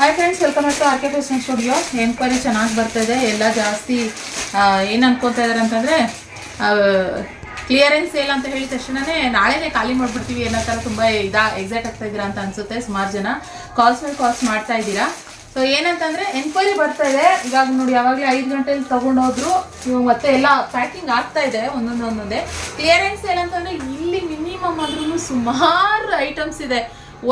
Hi friends, welcome to RK fashion studio. Enquiry ಚೆನ್ನಾಗಿ ಬರ್ತಾಯಿದೆ. ಎಲ್ಲ ಜಾಸ್ತಿ ಏನು ಅನ್ಕೋತಾ ಇದ್ದಾರೆ ಅಂತಂದರೆ ಕ್ಲಿಯರೆನ್ಸ್ ಸೇಲ್ ಅಂತ ಹೇಳಿದ ತಕ್ಷಣವೇ ನಾಳೆನೇ ಖಾಲಿ ಮಾಡಿಬಿಡ್ತೀವಿ ಅನ್ನೋ ಥರ ತುಂಬ ಎಕ್ಸೈಟ್ ಆಗ್ತಾ ಇದ್ದೀರಾ ಅಂತ ಅನಿಸುತ್ತೆ. ಸುಮಾರು ಜನ ಕಾಲ್ಸ್ ಮೇಲೆ ಕಾಲ್ಸ್ ಮಾಡ್ತಾ ಇದ್ದೀರಾ. ಸೊ ಏನಂತಂದರೆ ಎಂಕ್ವೈರಿ ಬರ್ತಾ ಇದೆ. ಇವಾಗ ನೋಡಿ, ಯಾವಾಗಲೇ 5 ಗಂಟೆಲಿ ತೊಗೊಂಡೋದ್ರು. ಇವಾಗ ಮತ್ತೆ ಎಲ್ಲ ಪ್ಯಾಕಿಂಗ್ ಆಗ್ತಾ ಇದೆ ಒಂದೊಂದೇ. ಕ್ಲಿಯರೆನ್ಸ್ ಸೇಲ್ ಅಂತಂದರೆ ಇಲ್ಲಿ ಮಿನಿಮಮ್ ಆದ್ರೂ ಸುಮಾರು ಐಟಮ್ಸ್ ಇದೆ.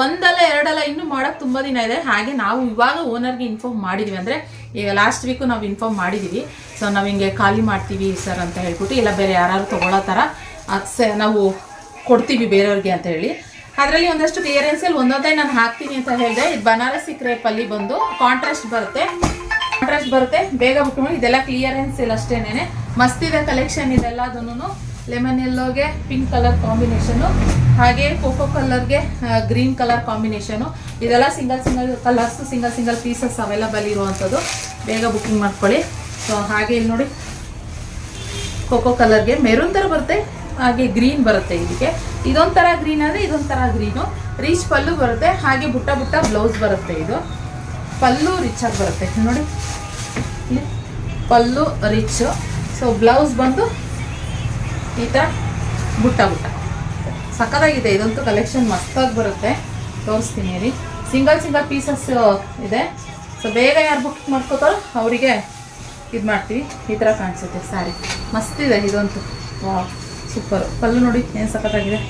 ಒಂದಲ್ಲ ಎರಡಲ್ಲ, ಇನ್ನೂ ಮಾಡೋಕ್ಕೆ ತುಂಬ ದಿನ ಇದೆ. ಹಾಗೆ ನಾವು ಇವಾಗ ಓನರ್ಗೆ ಇನ್ಫಾರ್ಮ್ ಮಾಡಿದ್ವಿ, ಅಂದರೆ ಈಗ ಲಾಸ್ಟ್ ವೀಕು ನಾವು ಇನ್ಫಾರ್ಮ್ ಮಾಡಿದ್ದೀವಿ. ಸೊ ನಾವು ಹಿಂಗೆ ಖಾಲಿ ಮಾಡ್ತೀವಿ ಸರ್ ಅಂತ ಹೇಳ್ಬಿಟ್ಟು, ಇಲ್ಲ ಬೇರೆ ಯಾರು ತೊಗೊಳ್ಳೋ ಥರ ನಾವು ಕೊಡ್ತೀವಿ ಬೇರೆಯವ್ರಿಗೆ ಅಂತ ಹೇಳಿ. ಅದರಲ್ಲಿ ಒಂದಷ್ಟು ಕ್ಲಿಯರೆನ್ಸಲ್ಲಿ ಒಂದೊಂದೇ ನಾನು ಹಾಕ್ತೀನಿ ಅಂತ ಹೇಳಿದೆ. ಇದು ಬನಾರಸಿ ಕ್ರೇಪಲ್ಲಿ ಬಂದು ಕಾಂಟ್ರಾಸ್ಟ್ ಬರುತ್ತೆ. ಬೇಗ ಬುಕ್ ಮಾಡಿ. ಇದೆಲ್ಲ ಕ್ಲಿಯರೆನ್ಸ್ ಇಲ್ಲ ಅಷ್ಟೇನೆ. ಮಸ್ತಿದೆ ಕಲೆಕ್ಷನ್ ಇದೆಲ್ಲದನ್ನು. ಲೆಮನ್ ಎಲ್ಲೋಗೆ ಪಿಂಕ್ ಕಲರ್ ಕಾಂಬಿನೇಷನು, ಹಾಗೆ ಕೋಕೋ ಕಲರ್ಗೆ ಗ್ರೀನ್ ಕಲರ್ ಕಾಂಬಿನೇಷನು. ಇದೆಲ್ಲ single colours, single pieces available ಇರುವಂಥದ್ದು. ಬೇಗ ಬುಕ್ಕಿಂಗ್ ಮಾಡ್ಕೊಳ್ಳಿ. ಸೊ ಹಾಗೆ ಇಲ್ಲಿ ನೋಡಿ, ಕೋಕೋ ಕಲರ್ಗೆ ಮೆರೂನ್ ಥರ ಬರುತ್ತೆ, ಹಾಗೆ ಗ್ರೀನ್ ಬರುತ್ತೆ. ಇದಕ್ಕೆ ಇದೊಂಥರ ಗ್ರೀನ್ ಅಂದರೆ ಇದೊಂಥರ ಗ್ರೀನು. ರಿಚ್ ಪಲ್ಲು ಬರುತ್ತೆ, ಹಾಗೆ ಬುಟ್ಟ ಬ್ಲೌಸ್ ಬರುತ್ತೆ. ಇದು ಪಲ್ಲು ರಿಚ್ ಆಗಿ ಬರುತ್ತೆ ನೋಡಿ, ಪಲ್ಲು ರಿಚ್. ಸೊ ಬ್ಲೌಸ್ ಬಂದು ಈ ಥರ ಬುಟ್ಟ ಸಕ್ಕತ್ತಾಗಿದೆ. ಇದಂತೂ ಕಲೆಕ್ಷನ್ ಮಸ್ತಾಗಿ ಬರುತ್ತೆ. ತೋರಿಸ್ತೀನಿ ರೀ. ಸಿಂಗಲ್ ಪೀಸಸ್ ಇದೆ. ಸೊ ಬೇಗ ಯಾರು ಬುಕ್ ಮಾಡ್ಕೋತಾರೋ ಅವರಿಗೆ ಇದು ಮಾಡ್ತೀವಿ. ಈ ಥರ ಕಾಣಿಸುತ್ತೆ ಸ್ಯಾರಿ. ಮಸ್ತಿದೆ ಇದಂತೂ. ವಾಹ್, ಸೂಪರು. ಪಲ್ಲು ನೋಡಿ ಏನು ಸಕ್ಕತ್ತಾಗಿದೆ.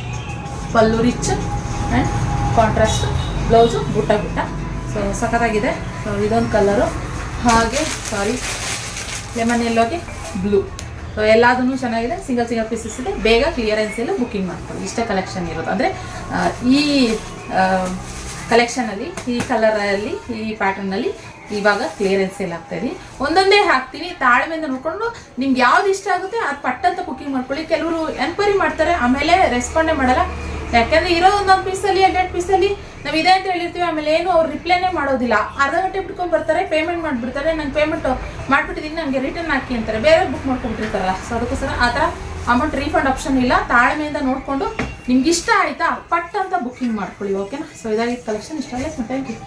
ಪಲ್ಲು ರಿಚ್ ಆ್ಯಂಡ್ ಕಾಂಟ್ರಾಸ್ಟ್, ಬ್ಲೌಸು ಬುಟ್ಟ. ಸೊ ಸಕ್ಕತ್ತಾಗಿದೆ. ಸೊ ಇದೊಂದು ಕಲರು. ಹಾಗೆ ಲೆಮನ್ ಎಲ್ಲೋಗೆ ಬ್ಲೂ. ಸೊ ಎಲ್ಲದೂ ಚೆನ್ನಾಗಿದೆ. ಸಿಂಗಲ್ ಪೀಸಸ್ ಇದೆ. ಬೇಗ ಕ್ಲಿಯರೆನ್ಸ್ ಎಲ್ಲ ಬುಕ್ಕಿಂಗ್ ಮಾಡ್ಕೊಳ್ಳಿ. ಇಷ್ಟೇ ಕಲೆಕ್ಷನ್ ಇರೋದು. ಅಂದರೆ ಈ ಕಲೆಕ್ಷನಲ್ಲಿ, ಈ ಕಲರಲ್ಲಿ, ಈ ಪ್ಯಾಟರ್ನಲ್ಲಿ ಇವಾಗ ಕ್ಲಿಯರೆನ್ಸ್ ಸೇಲ್ ಆಗ್ತಾಯಿದೆ. ಒಂದೊಂದೇ ಹಾಕ್ತೀನಿ. ತಾಳ್ಮೆಯಿಂದ ನೋಡಿಕೊಂಡು ನಿಮ್ಗೆ ಯಾವ್ದು ಇಷ್ಟ ಆಗುತ್ತೆ ಅದು ಪಟ್ಟಂತ ಬುಕ್ಕಿಂಗ್ ಮಾಡ್ಕೊಳ್ಳಿ. ಕೆಲವರು ಎನ್ಕ್ವೈರಿ ಮಾಡ್ತಾರೆ, ಆಮೇಲೆ ರೆಸ್ಪಾಂಡೇ ಮಾಡಲ್ಲ. ಯಾಕೆಂದರೆ ಇರೋ ಒಂದೊಂದು ಪೀಸಲ್ಲಿ 2 ಪೀಸಲ್ಲಿ ನಾವು ಇದೆ ಅಂತ ಹೇಳಿರ್ತೀವಿ, ಆಮೇಲೆ ಏನು ಅವ್ರು ರಿಪ್ಲೈನೇ ಮಾಡೋದಿಲ್ಲ. ಅರ್ಧ ಗಂಟೆ ಬಿಟ್ಕೊಂಡು ಬರ್ತಾರೆ, ಪೇಮೆಂಟ್ ಮಾಡಿಬಿಡ್ತಾರೆ. ನಂಗೆ ಪೇಮೆಂಟ್ ಮಾಡಿಬಿಟ್ಟಿದ್ದೀನಿ, ನನಗೆ ರಿಟರ್ನ್ ಹಾಕಿ ಅಂತಾರೆ. ಬೇರೆ ಬುಕ್ ಮಾಡ್ಕೊಂಡ್ಬಿಟ್ಟಿರ್ತಾರಲ್ಲ. ಸೊ ಅದಕ್ಕೋಸ್ಕರ ಆ ಥರ ಅಮೌಂಟ್ ರೀಫಂಡ್ ಆಪ್ಷನ್ ಇಲ್ಲ. ತಾಳ್ಮೆಯಿಂದ ನೋಡಿಕೊಂಡು ನಿಮ್ಗೆ ಇಷ್ಟ ಆಯಿತಾ ಪಟ್ ಅಂತ ಬುಕ್ಕಿಂಗ್ ಮಾಡ್ಕೊಳ್ಳಿ. ಓಕೆನಾ? ಸೊ ಇದಾಗಿತ್ತು ಕಲೆಕ್ಷನ್. ಇಷ್ಟ ಆಗಿದೆ. Thank you.